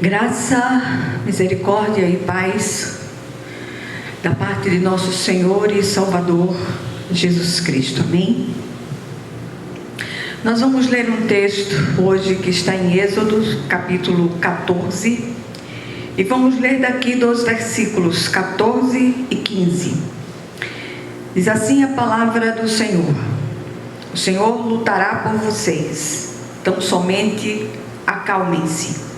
Graça, misericórdia e paz da parte de nosso Senhor e Salvador Jesus Cristo. Amém? Nós vamos ler um texto hoje que está em Êxodo, capítulo 14, e vamos ler daqui dos versículos 14 e 15. Diz assim a palavra do Senhor: o Senhor lutará por vocês, então somente acalmem-se.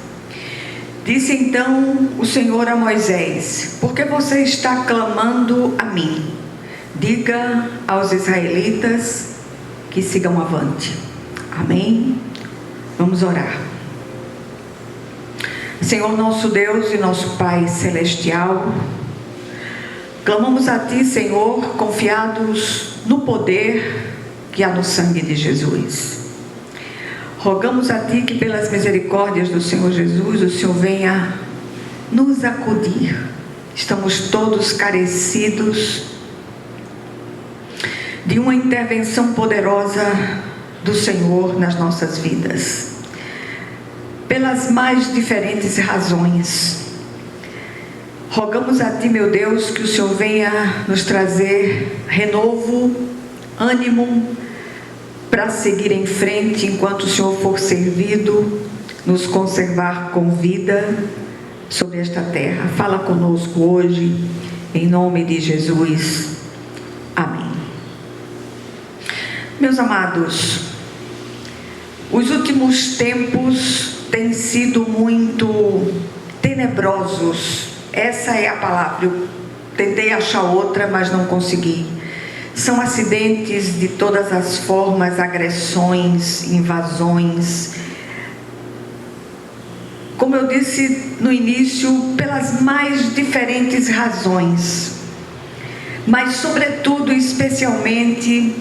Disse então o Senhor a Moisés: por que você está clamando a mim? Diga aos israelitas que sigam avante. Amém? Vamos orar. Senhor nosso Deus e nosso Pai celestial, clamamos a Ti, Senhor, confiados no poder que há no sangue de Jesus. Rogamos a Ti que pelas misericórdias do Senhor Jesus, o Senhor venha nos acudir. Estamos todos carecidos de uma intervenção poderosa do Senhor nas nossas vidas, pelas mais diferentes razões. Rogamos a Ti, meu Deus, que o Senhor venha nos trazer renovo, ânimo, para seguir em frente enquanto o Senhor for servido, nos conservar com vida sobre esta terra. Fala conosco hoje, em nome de Jesus. Amém. Meus amados, os últimos tempos têm sido muito tenebrosos. Essa é a palavra. Eu tentei achar outra, mas não consegui. São acidentes de todas as formas, agressões, invasões. Como eu disse no início, pelas mais diferentes razões, mas sobretudo, especialmente,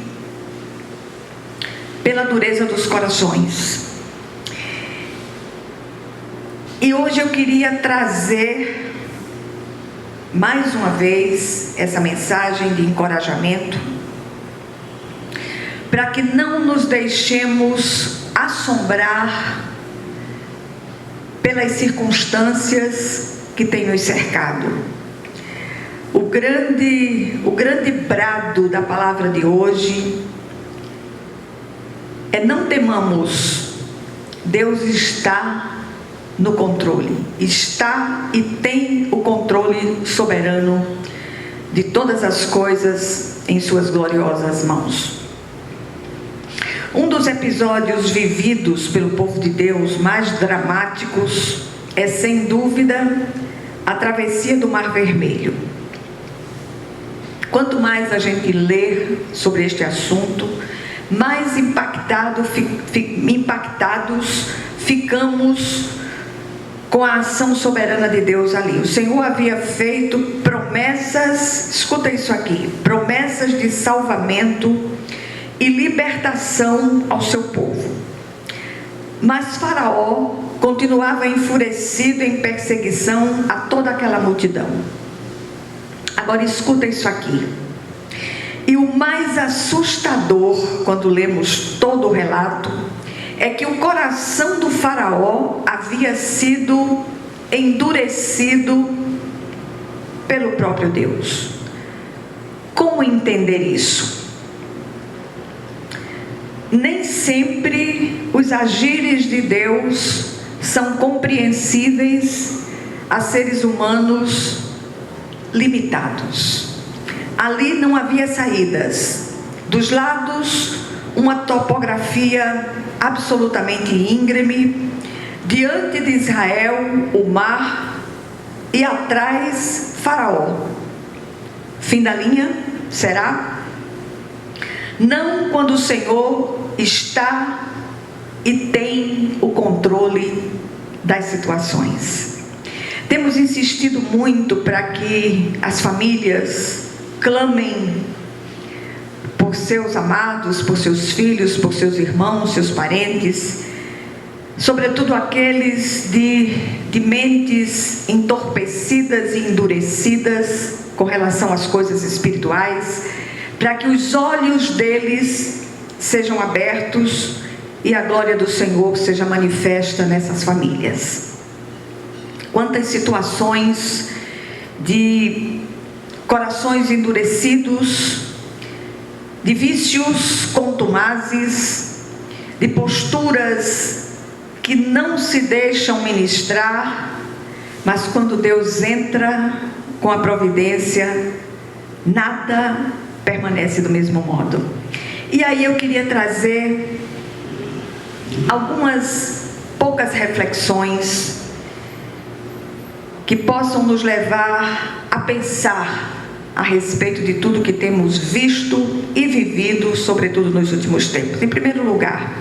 pela dureza dos corações. E hoje eu queria trazer mais uma vez essa mensagem de encorajamento, para que não nos deixemos assombrar pelas circunstâncias que têm nos cercado. O grande brado da palavra de hoje é: não temamos, Deus está no controle, está e tem o controle soberano de todas as coisas em suas gloriosas mãos. Um dos episódios vividos pelo povo de Deus mais dramáticos é, sem dúvida, a travessia do Mar Vermelho. Quanto mais a gente lê sobre este assunto, mais impactados ficamos com a ação soberana de Deus ali. O Senhor havia feito promessas, escuta isso aqui, promessas de salvamento e libertação ao seu povo. Mas Faraó continuava enfurecido em perseguição a toda aquela multidão. Agora escuta isso aqui. E o mais assustador, quando lemos todo o relato, é que o coração do Faraó havia sido endurecido pelo próprio Deus. Como entender isso? Nem sempre os agires de Deus são compreensíveis a seres humanos limitados. Ali não havia saídas. Dos lados, uma topografia absolutamente íngreme, diante de Israel o mar e atrás Faraó. Fim da linha? Será? Não quando o Senhor está e tem o controle das situações. Temos insistido muito para que as famílias clamem por seus amados, por seus filhos, por seus irmãos, seus parentes, sobretudo aqueles de mentes entorpecidas e endurecidas com relação às coisas espirituais, para que os olhos deles sejam abertos e a glória do Senhor seja manifesta nessas famílias. quantas situações de corações endurecidos, de vícios contumazes, de posturas que não se deixam ministrar, mas quando Deus entra com a providência, nada permanece do mesmo modo. E aí eu queria trazer algumas poucas reflexões que possam nos levar a pensar a respeito de tudo que temos visto e vivido, sobretudo nos últimos tempos. Em primeiro lugar,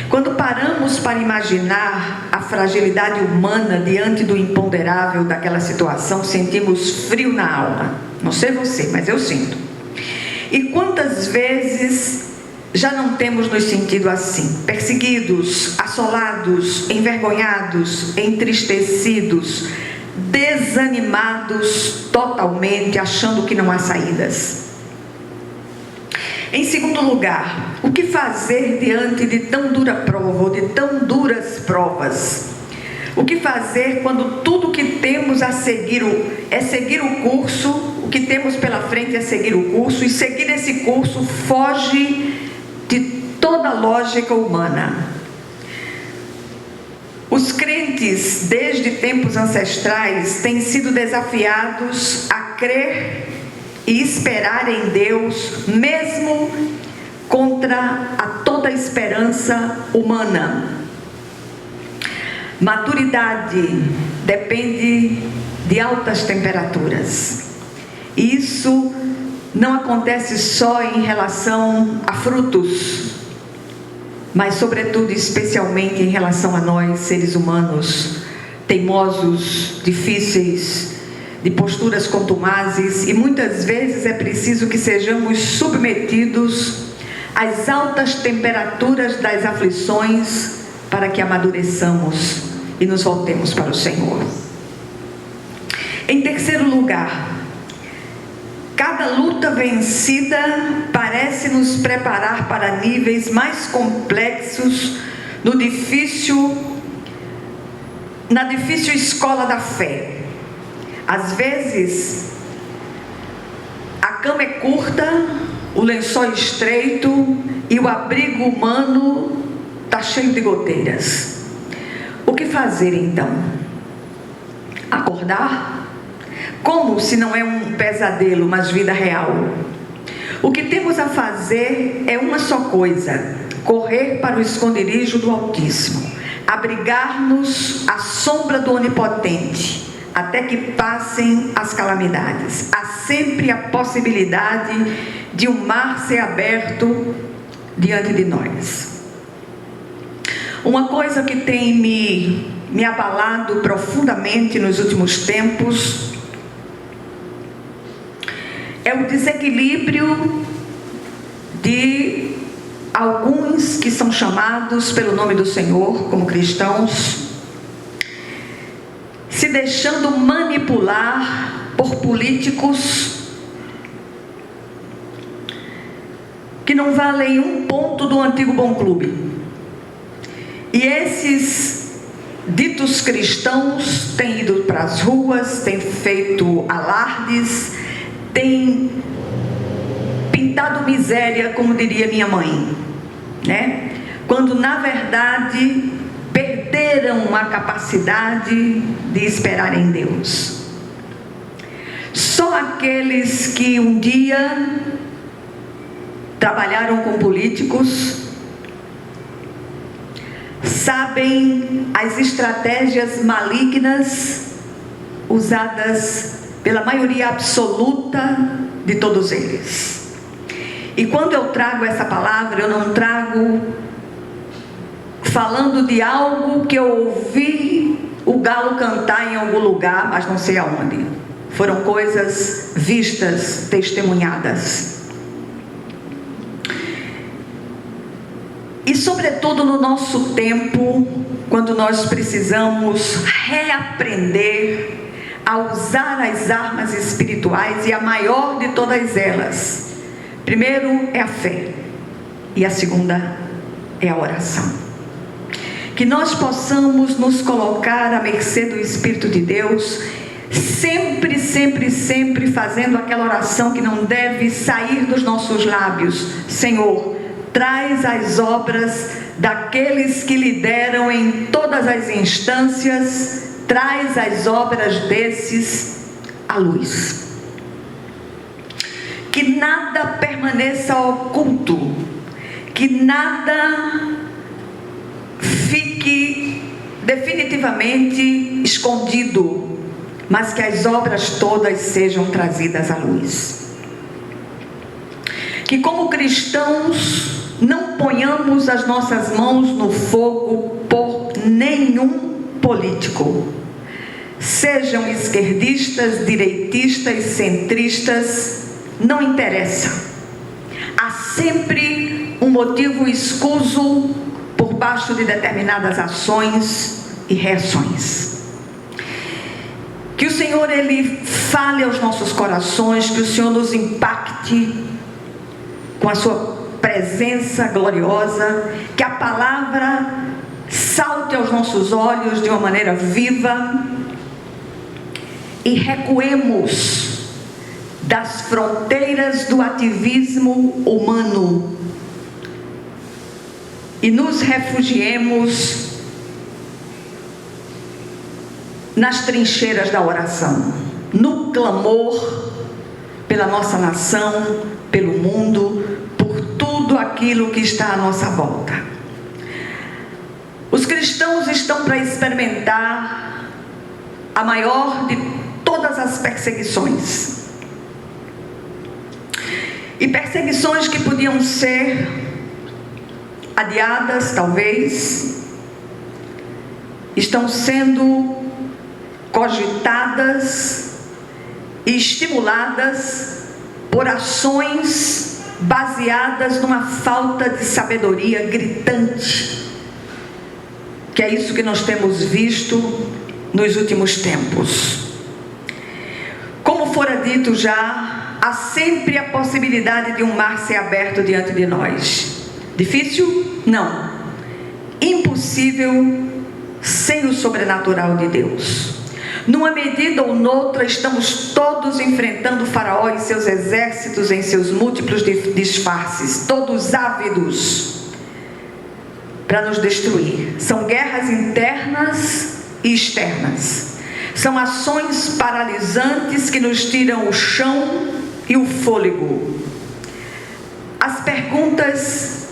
quando paramos para imaginar a fragilidade humana diante do imponderável daquela situação, sentimos frio na alma. Não sei você, mas eu sinto. E quantas vezes já não temos nos sentido assim, perseguidos, assolados, envergonhados, entristecidos, desanimados totalmente, achando que não há saídas. Em segundo lugar, o que fazer diante de tão dura prova, ou de tão duras provas? O que fazer quando tudo que temos a seguir é seguir o curso, o que temos pela frente é seguir o curso, e seguir esse curso foge de toda lógica humana. Os crentes, desde tempos ancestrais, têm sido desafiados a crer e esperar em Deus, mesmo contra a toda a esperança humana. Maturidade depende de altas temperaturas. E isso não acontece só em relação a frutos, mas sobretudo, especialmente em relação a nós, seres humanos, teimosos, difíceis, de posturas contumazes, e muitas vezes é preciso que sejamos submetidos às altas temperaturas das aflições para que amadureçamos e nos voltemos para o Senhor. Em terceiro lugar, cada luta vencida parece nos preparar para níveis mais complexos na difícil escola da fé. Às vezes, a cama é curta, o lençol é estreito e o abrigo humano está cheio de goteiras. O que fazer então? Acordar? Como se não é um pesadelo, mas vida real? O que temos a fazer é uma só coisa: correr para o esconderijo do Altíssimo, abrigar-nos à sombra do Onipotente, até que passem as calamidades. Há sempre a possibilidade de um mar ser aberto diante de nós. Uma coisa que tem me abalado profundamente nos últimos tempos é o desequilíbrio de alguns que são chamados pelo nome do Senhor como cristãos, se deixando manipular por políticos que não valem um ponto do antigo bom clube. E esses ditos cristãos têm ido para as ruas, têm feito alardes, têm pintado miséria, como diria minha mãe, né? Quando na verdade perderam a capacidade de esperar em Deus. Só aqueles que um dia trabalharam com políticos sabem as estratégias malignas usadas pela maioria absoluta de todos eles. E quando eu trago essa palavra, eu não trago falando de algo que eu ouvi o galo cantar em algum lugar, mas não sei aonde. Foram coisas vistas, testemunhadas. E sobretudo no nosso tempo, quando nós precisamos reaprender a usar as armas espirituais, e a maior de todas elas, primeiro é a fé, e a segunda é a oração. que nós possamos nos colocar à mercê do Espírito de Deus, sempre, sempre, sempre fazendo aquela oração que não deve sair dos nossos lábios: Senhor, traz as obras daqueles que lideram em todas as instâncias, traz as obras desses à luz. Que nada permaneça oculto, que nada fique definitivamente escondido, mas que as obras todas sejam trazidas à luz. Que como cristãos não ponhamos as nossas mãos no fogo por nenhum político, sejam esquerdistas, direitistas, centristas, não interessa. Há sempre um motivo escuso por baixo de determinadas ações e reações. Que o Senhor, Ele fale aos nossos corações, que o Senhor nos impacte com a sua presença gloriosa, que a palavra salte aos nossos olhos de uma maneira viva e recuemos das fronteiras do ativismo humano e nos refugiemos nas trincheiras da oração, no clamor pela nossa nação, pelo mundo, por tudo aquilo que está à nossa volta. Os cristãos estão para experimentar a maior de todas as perseguições. E perseguições que podiam ser adiadas, talvez, estão sendo cogitadas e estimuladas por ações baseadas numa falta de sabedoria gritante, que é isso que nós temos visto nos últimos tempos. Como fora dito já, há sempre a possibilidade de um mar ser aberto diante de nós. Difícil? Não. Impossível sem o sobrenatural de Deus. Numa medida ou noutra, estamos todos enfrentando o Faraó e seus exércitos em seus múltiplos disfarces, todos ávidos para nos destruir. São guerras internas e externas. São ações paralisantes que nos tiram o chão e o fôlego. As perguntas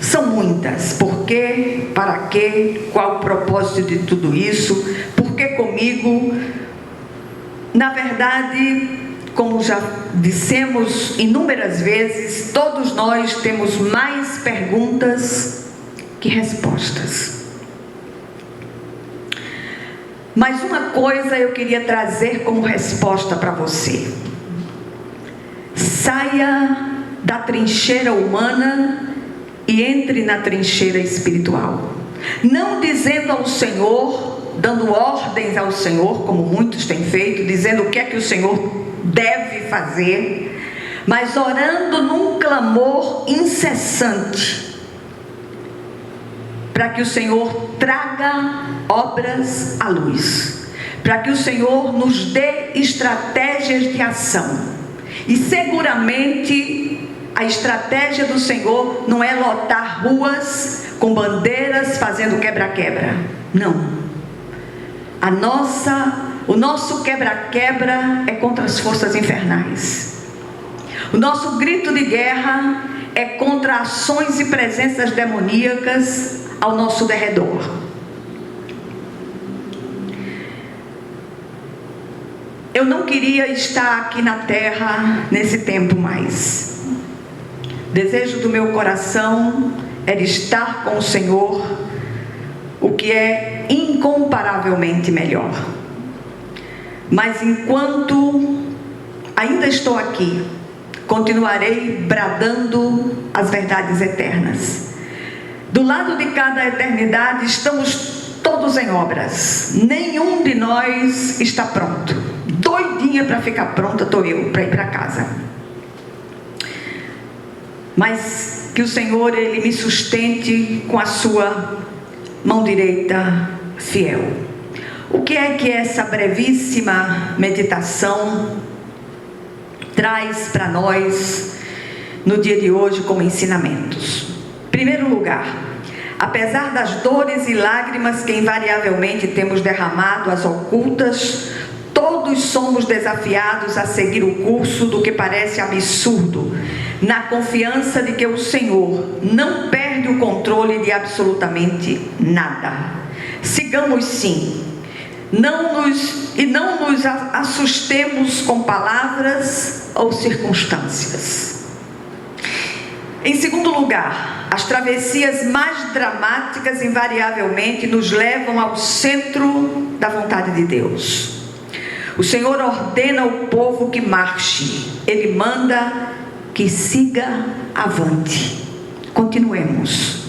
são muitas. Por quê? Para quê? Qual o propósito de tudo isso? Por que comigo? Na verdade, como já dissemos inúmeras vezes, todos nós temos mais perguntas que respostas. Mas uma coisa eu queria trazer como resposta para você: saia da trincheira humana e entre na trincheira espiritual. Não dizendo ao Senhor, dando ordens ao Senhor, como muitos têm feito, dizendo o que é que o Senhor deve fazer, mas orando num clamor incessante, para que o Senhor traga obras à luz, para que o Senhor nos dê estratégias de ação. E seguramente a estratégia do Senhor não é lotar ruas com bandeiras fazendo quebra-quebra. Não. O nosso quebra-quebra é contra as forças infernais. O nosso grito de guerra é contra ações e presenças demoníacas ao nosso derredor. Eu não queria estar aqui na terra nesse tempo mais. Desejo do meu coração era estar com o Senhor, o que é incomparavelmente melhor. Mas enquanto ainda estou aqui, continuarei bradando as verdades eternas. Do lado de cada eternidade estamos todos em obras. Nenhum de nós está pronto. Doidinha para ficar pronta estou eu para ir para casa. Mas que o Senhor, Ele me sustente com a sua mão direita fiel. O que é que essa brevíssima meditação traz para nós no dia de hoje como ensinamentos? Em primeiro lugar, apesar das dores e lágrimas que invariavelmente temos derramado às ocultas, todos somos desafiados a seguir o curso do que parece absurdo, na confiança de que o Senhor não perde o controle de absolutamente nada. Sigamos sim, não nos assustemos com palavras ou circunstâncias. Em segundo lugar, as travessias mais dramáticas invariavelmente nos levam ao centro da vontade de Deus. O Senhor ordena ao povo que marche, Ele manda que siga avante. Continuemos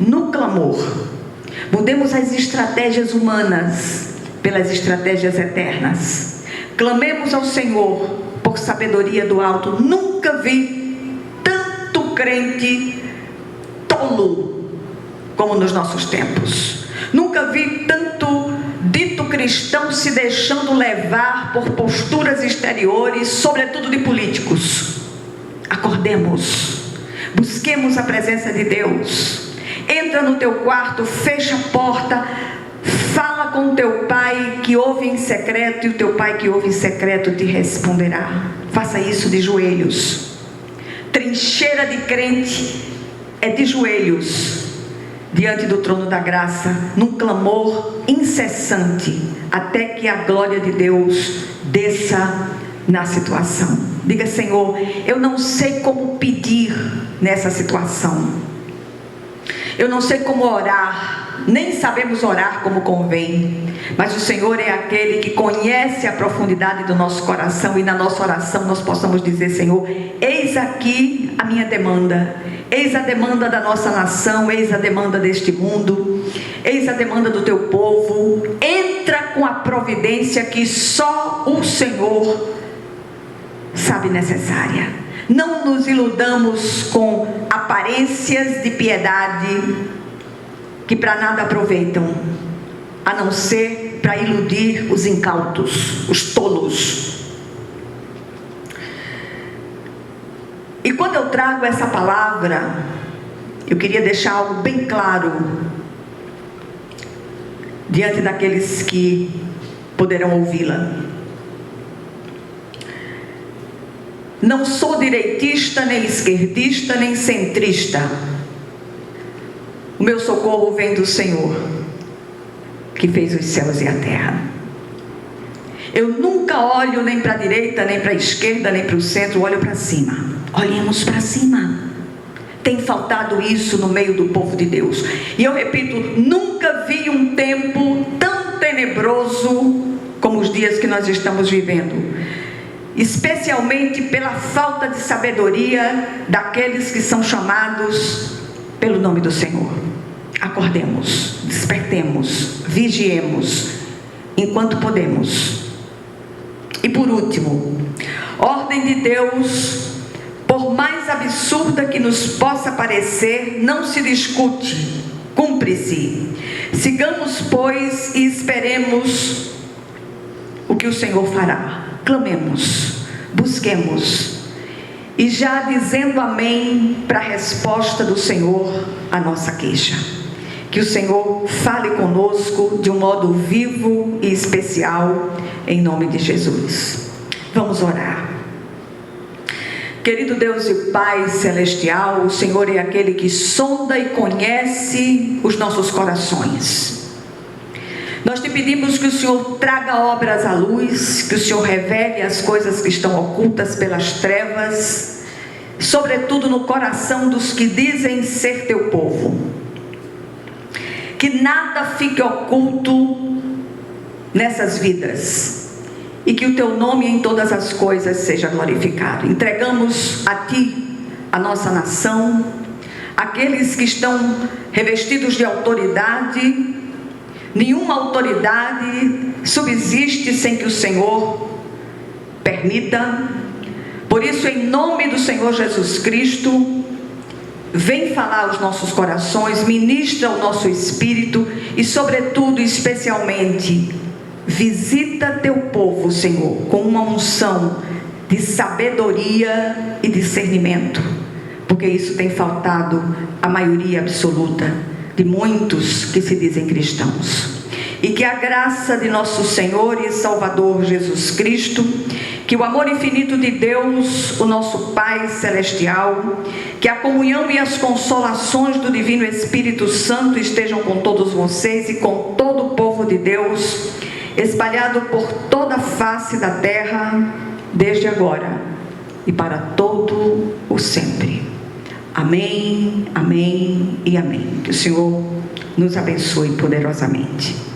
no clamor, mudemos as estratégias humanas pelas estratégias eternas. Clamemos ao Senhor por sabedoria do alto. Nunca vi tanto crente tolo como nos nossos tempos. Nunca vi tanto dito cristão se deixando levar por posturas exteriores, sobretudo de políticos. Acordemos, busquemos a presença de Deus. Entra no teu quarto, fecha a porta, fala com o teu pai que ouve em secreto, e o teu pai que ouve em secreto te responderá. Faça isso de joelhos. Trincheira de crente é de joelhos diante do trono da graça, num clamor incessante, até que a glória de Deus desça na situação. Diga: Senhor, eu não sei como pedir nessa situação, eu não sei como orar, nem sabemos orar como convém, mas o Senhor é aquele que conhece a profundidade do nosso coração, e na nossa oração nós possamos dizer: Senhor, eis aqui a minha demanda, eis a demanda da nossa nação, eis a demanda deste mundo, eis a demanda do teu povo. Entra com a providência que só o Senhor sabe necessária. Não nos iludamos com aparências de piedade que para nada aproveitam, a não ser para iludir os incautos, os tolos. E quando eu trago essa palavra, eu queria deixar algo bem claro diante daqueles que poderão ouvi-la. Não sou direitista, nem esquerdista, nem centrista. O meu socorro vem do Senhor, que fez os céus e a terra. Eu nunca olho nem para a direita, nem para a esquerda, nem para o centro, olho para cima. Olhemos para cima. Tem faltado isso no meio do povo de Deus. E eu repito, nunca vi um tempo tão tenebroso como os dias que nós estamos vivendo, especialmente pela falta de sabedoria daqueles que são chamados pelo nome do Senhor. Acordemos, despertemos, vigiemos enquanto podemos. E por último, ordem de Deus, por mais absurda que nos possa parecer, não se discute, cumpre-se. Sigamos, pois, e esperemos o que o Senhor fará. Clamemos, busquemos, e já dizendo amém para a resposta do Senhor à nossa queixa. Que o Senhor fale conosco de um modo vivo e especial, em nome de Jesus. Vamos orar. Querido Deus e Pai celestial, o Senhor é aquele que sonda e conhece os nossos corações. Nós te pedimos que o Senhor traga obras à luz, que o Senhor revele as coisas que estão ocultas pelas trevas, sobretudo no coração dos que dizem ser teu povo. Que nada fique oculto nessas vidas, e que o teu nome em todas as coisas seja glorificado. Entregamos a ti a nossa nação, aqueles que estão revestidos de autoridade. Nenhuma autoridade subsiste sem que o Senhor permita. Por isso, em nome do Senhor Jesus Cristo, vem falar aos nossos corações, ministra o nosso espírito e, sobretudo, especialmente, visita teu povo, Senhor, com uma unção de sabedoria e discernimento, porque isso tem faltado à maioria absoluta de muitos que se dizem cristãos. E que a graça de nosso Senhor e Salvador Jesus Cristo, que o amor infinito de Deus, o nosso Pai Celestial, que a comunhão e as consolações do Divino Espírito Santo estejam com todos vocês e com todo o povo de Deus, espalhado por toda a face da terra, desde agora e para todo o sempre. Amém, amém e amém. Que o Senhor nos abençoe poderosamente.